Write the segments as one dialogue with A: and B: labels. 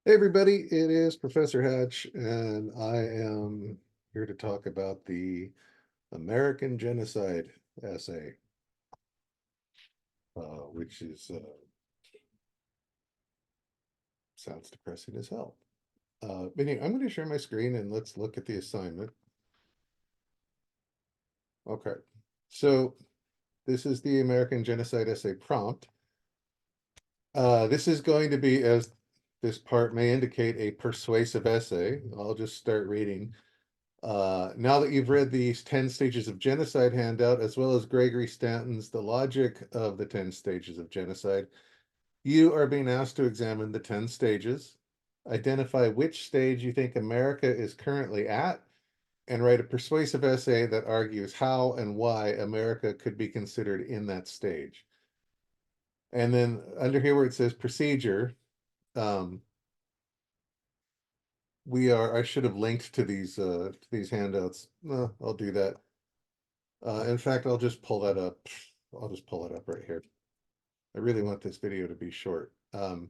A: Hey everybody, it is Professor Hatch, and I am here to talk about the American Genocide essay, which is sounds depressing as hell. Anyway, I'm going to share my screen and let's look at the assignment. Okay, so this is the American Genocide essay prompt. This is going to be, as this part may indicate, a persuasive essay. I'll just start reading. Now that you've read these 10 stages of genocide handout, as well as Gregory Stanton's The Logic of the 10 Stages of Genocide, you are being asked to examine the 10 stages, identify which stage you think America is currently at, and write a persuasive essay that argues how and why America could be considered in that stage. And then under here where it says procedure, um, I should have linked to these handouts. No, I'll do that. In fact, I'll just pull that up. I'll just pull it up right here. I really want this video to be short. In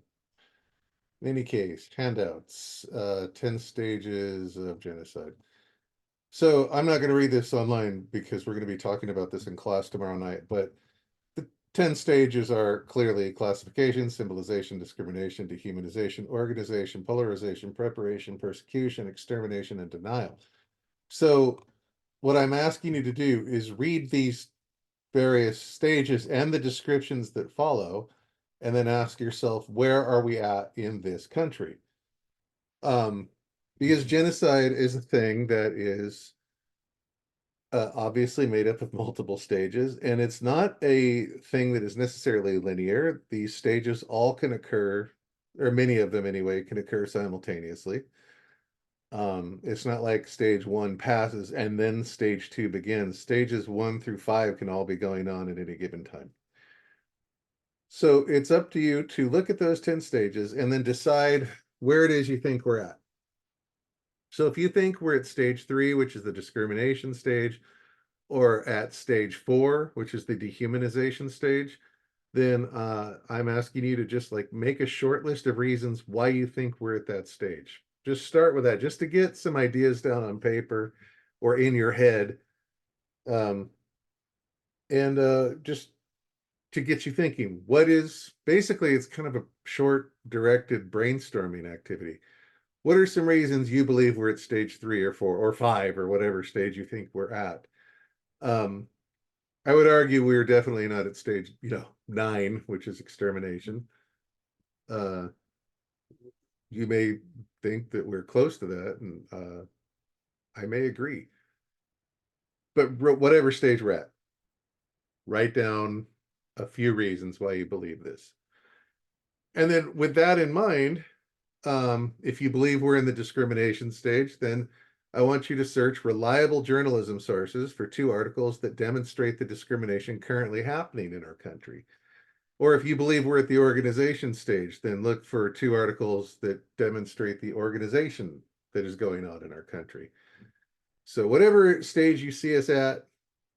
A: any case, handouts, 10 stages of genocide. So I'm not going to read this online because we're going to be talking about this in class tomorrow night, but the 10 stages are clearly classification, symbolization, discrimination, dehumanization, organization, polarization, preparation, persecution, extermination, and denial. So what I'm asking you to do is read these various stages and the descriptions that follow, and then ask yourself, where are we at in this country? Um, because genocide is a thing that is obviously made up of multiple stages, and it's not a thing that is necessarily linear. These stages all can occur, or many of them anyway, can occur simultaneously. It's not like stage one passes and then stage two begins. Stages 1 through 5 can all be going on at any given time. So it's up to you to look at those 10 stages and then decide where it is you think we're at. So if you think we're at stage 3, which is the discrimination stage, or at stage 4, which is the dehumanization stage, then I'm asking you to just like make a short list of reasons why you think we're at that stage. Just start with that, just to get some ideas down on paper or in your head. Um, and just to get you thinking, what is basically, it's kind of a short directed brainstorming activity. What are some reasons you believe we're at stage 3 or 4 or 5 or whatever stage you think we're at? um, I would argue we're definitely not at stage 9, which is extermination. uh, you may think that we're close to that, and I may agree, but whatever stage we're at, write down a few reasons why you believe this. And then with that in mind, if you believe we're in the discrimination stage, then I want you to search reliable journalism sources for 2 articles that demonstrate the discrimination currently happening in our country. Or if you believe we're at the organization stage, then look for 2 articles that demonstrate the organization that is going on in our country. So whatever stage you see us at,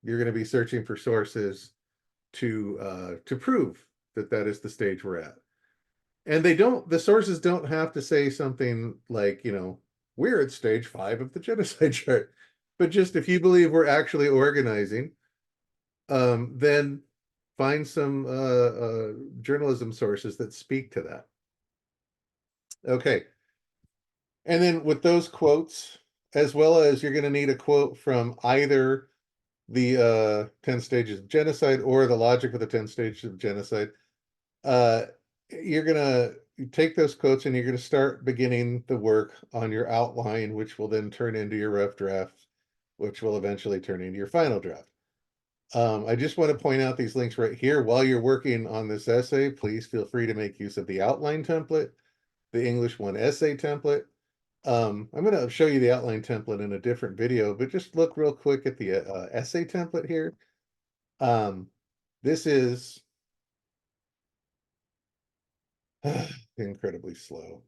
A: you're going to be searching for sources to prove that that is the stage we're at. And the sources don't have to say something like, we're at stage 5 of the genocide chart. But just if you believe we're actually organizing, then find some journalism sources that speak to that. Okay. And then with those quotes, as well as you're going to need a quote from either the 10 stages of genocide or the logic of the 10 stages of genocide. uh, you're going to take those quotes and you're going to start beginning the work on your outline, which will then turn into your rough draft, which will eventually turn into your final draft. I just want to point out these links right here. While you're working on this essay, please feel free to make use of the outline template, the English 1 essay template. I'm going to show you the outline template in a different video, but just look real quick at the essay template here. This is incredibly slow.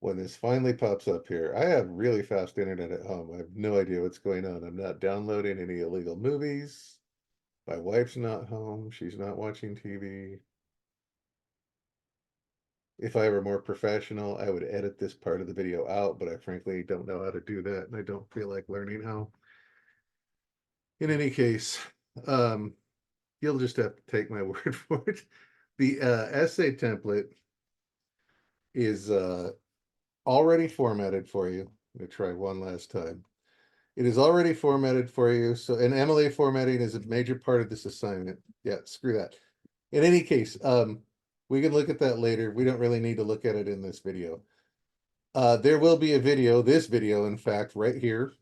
A: When this finally pops up here, I have really fast internet at home. I have no idea what's going on. I'm not downloading any illegal movies. My wife's not home. She's not watching TV. If I were more professional, I would edit this part of the video out, but I frankly don't know how to do that, and I don't feel like learning how. In any case, um, you'll just have to take my word for it. The essay template is already formatted for you. Let me try one last time. It is already formatted for you. So, and MLA formatting is a major part of this assignment. Yeah, screw that. In any case, we can look at that later. We don't really need to look at it in this video. There will be a video, this video, in fact, right here,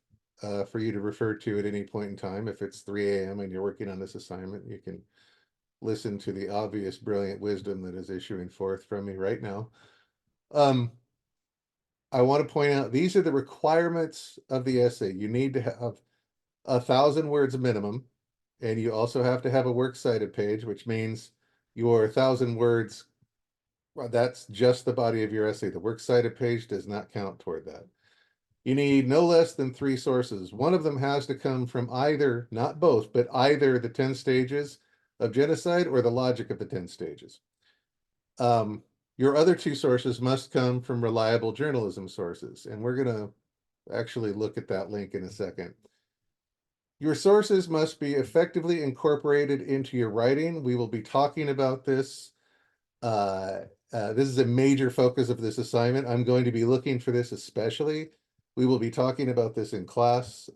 A: for you to refer to at any point in time. If it's 3 a.m. and you're working on this assignment, you can listen to the obvious brilliant wisdom that is issuing forth from me right now. I want to point out, these are the requirements of the essay. You need to have 1,000 words minimum, and you also have to have a works cited page, which means your 1,000 words, well, that's just the body of your essay. The works cited page does not count toward that. You need no less than 3 sources. One of them has to come from either, not both, but either the 10 stages of genocide or the logic of the 10 stages. Your other 2 sources must come from reliable journalism sources, and we're going to actually look at that link in a second. Your sources must be effectively incorporated into your writing. We will be talking about this. This is a major focus of this assignment. I'm going to be looking for this especially. We will be talking about this in class.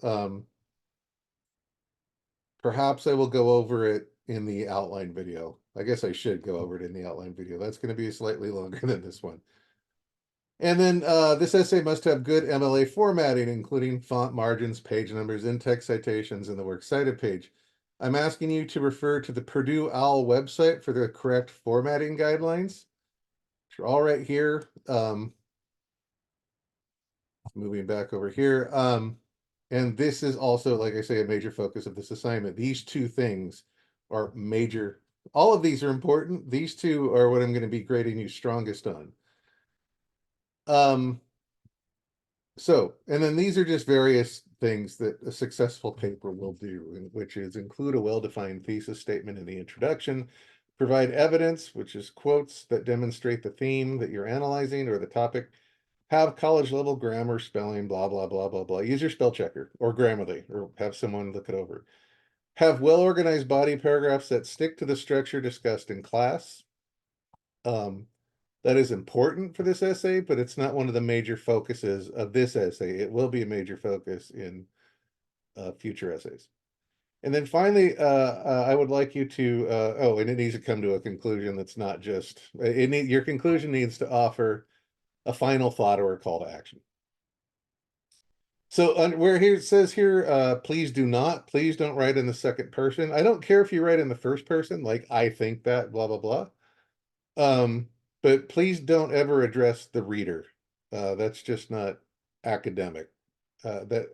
A: Perhaps I will go over it in the outline video. I guess I should go over it in the outline video. That's going to be slightly longer than this one. And then this essay must have good MLA formatting, including font margins, page numbers, in-text citations, and the works cited page. I'm asking you to refer to the Purdue OWL website for the correct formatting guidelines. They're all right here. Moving back over here. And this is also, like I say, a major focus of this assignment. These 2 things are major. All of these are important. These 2 are what I'm going to be grading you strongest on. So, and then these are just various things that a successful paper will do, which is include a well-defined thesis statement in the introduction, provide evidence, which is quotes that demonstrate the theme that you're analyzing or the topic, have college level grammar, spelling, blah, blah, blah, blah, blah. Use your spell checker or Grammarly, or have someone look it over. Have well-organized body paragraphs that stick to the structure discussed in class. That is important for this essay, but it's not one of the major focuses of this essay. It will be a major focus in future essays. And then finally, I would like you to, oh, and it needs to come to a conclusion that's not just, your conclusion needs to offer a final thought or a call to action. So where here it says here, please don't write in the second person. I don't care if you write in the first person, like I think that, blah, blah, blah. But please don't ever address the reader. That's just not academic. That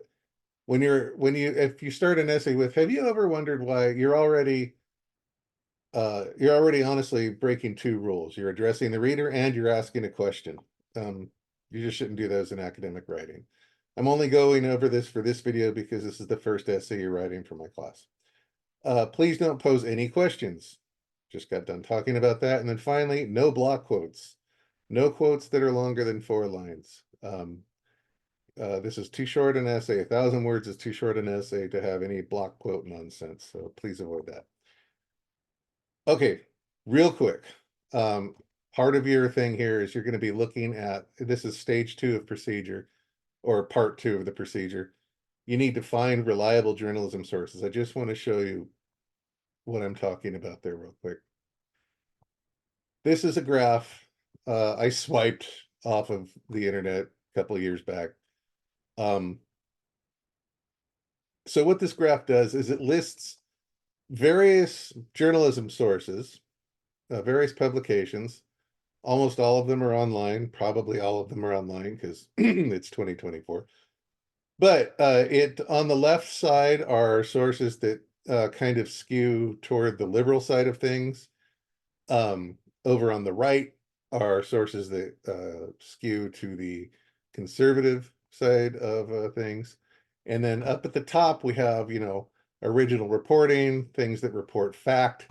A: if you start an essay with, have you ever wondered why you're already honestly breaking 2 rules. You're addressing the reader and you're asking a question. You just shouldn't do those in academic writing. I'm only going over this for this video because this is the first essay you're writing for my class. Please don't pose any questions. Just got done talking about that. And then finally, no block quotes. No quotes that are longer than 4 lines. This is too short an essay. 1,000 words is too short an essay to have any block quote nonsense. So please avoid that. Okay, real quick. Part of your thing here is you're going to be looking at, this is stage 2 of procedure, or part 2 of the procedure. You need to find reliable journalism sources. I just want to show you what I'm talking about there real quick. This is a graph I swiped off of the internet a couple of years back. So what this graph does is it lists various journalism sources, various publications. Almost all of them are online. Probably all of them are online because it's 2024. But on the left side are sources that kind of skew toward the liberal side of things. Over on the right are sources that skew to the conservative side of things. And then up at the top, we have, original reporting, things that report fact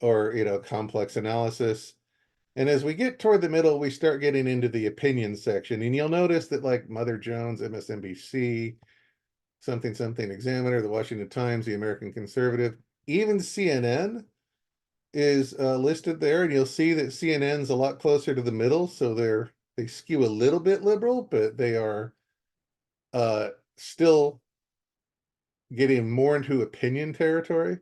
A: or, complex analysis. And as we get toward the middle, we start getting into the opinion section. And you'll notice that like Mother Jones, MSNBC, something, something, Examiner, the Washington Times, the American Conservative, even CNN is listed there. And you'll see that CNN's a lot closer to the middle. So they skew a little bit liberal, but they are still getting more into opinion territory.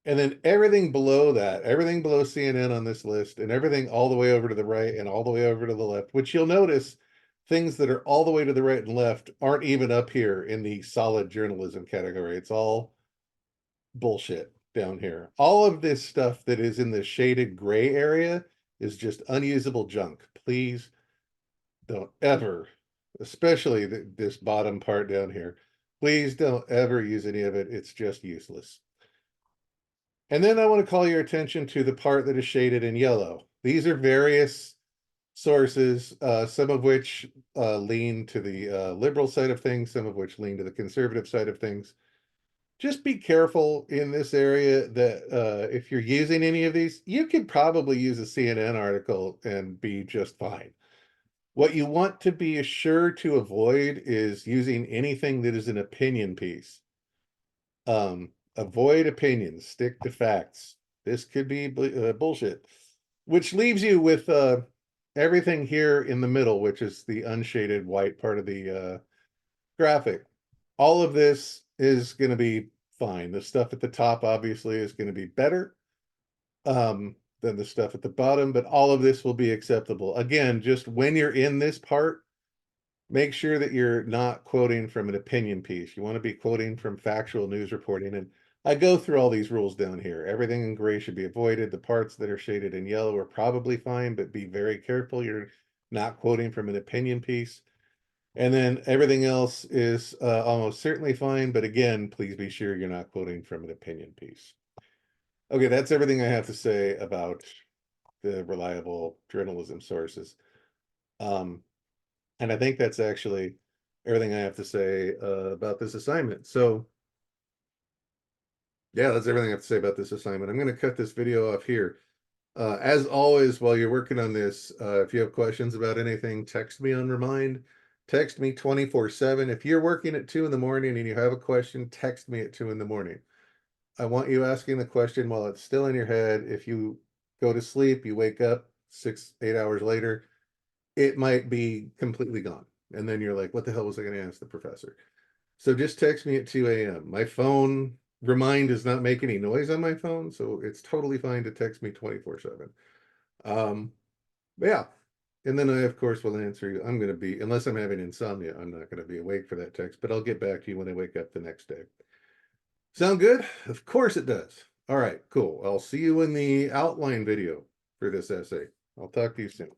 A: And then everything below that, everything below CNN on this list, and everything all the way over to the right and all the way over to the left, which you'll notice things that are all the way to the right and left aren't even up here in the solid journalism category. It's all bullshit down here. All of this stuff that is in the shaded gray area is just unusable junk. Please don't ever, especially this bottom part down here, please don't ever use any of it. It's just useless. And then I want to call your attention to the part that is shaded in yellow. These are various sources, some of which lean to the liberal side of things, some of which lean to the conservative side of things. Just be careful in this area that if you're using any of these, you could probably use a CNN article and be just fine. What you want to be sure to avoid is using anything that is an opinion piece. Avoid opinions, stick to facts. This could be bullshit, which leaves you with everything here in the middle, which is the unshaded white part of the graphic. All of this is going to be fine. The stuff at the top obviously is going to be better than the stuff at the bottom, but all of this will be acceptable. Again, just when you're in this part, make sure that you're not quoting from an opinion piece. You want to be quoting from factual news reporting. And I go through all these rules down here. Everything in gray should be avoided. The parts that are shaded in yellow are probably fine, but be very careful. You're not quoting from an opinion piece. And then everything else is almost certainly fine. But again, please be sure you're not quoting from an opinion piece. Okay, that's everything I have to say about the reliable journalism sources. And I think that's actually everything I have to say about this assignment. So yeah, that's everything I have to say about this assignment. I'm going to cut this video off here. As always, while you're working on this, if you have questions about anything, text me on Remind. Text me 24/7. If you're working at 2 in the morning and you have a question, text me at 2 in the morning. I want you asking the question while it's still in your head. If you go to sleep, you wake up 6, 8 hours later, it might be completely gone. And then you're like, what the hell was I going to ask the professor? So just text me at 2 a.m. My phone Remind does not make any noise on my phone, so it's totally fine to text me 24/7. But yeah. And then I, of course, will answer you. I'm going to be, unless I'm having insomnia, I'm not going to be awake for that text, but I'll get back to you when I wake up the next day. Sound good? Of course it does. All right, cool. I'll see you in the outline video for this essay. I'll talk to you soon.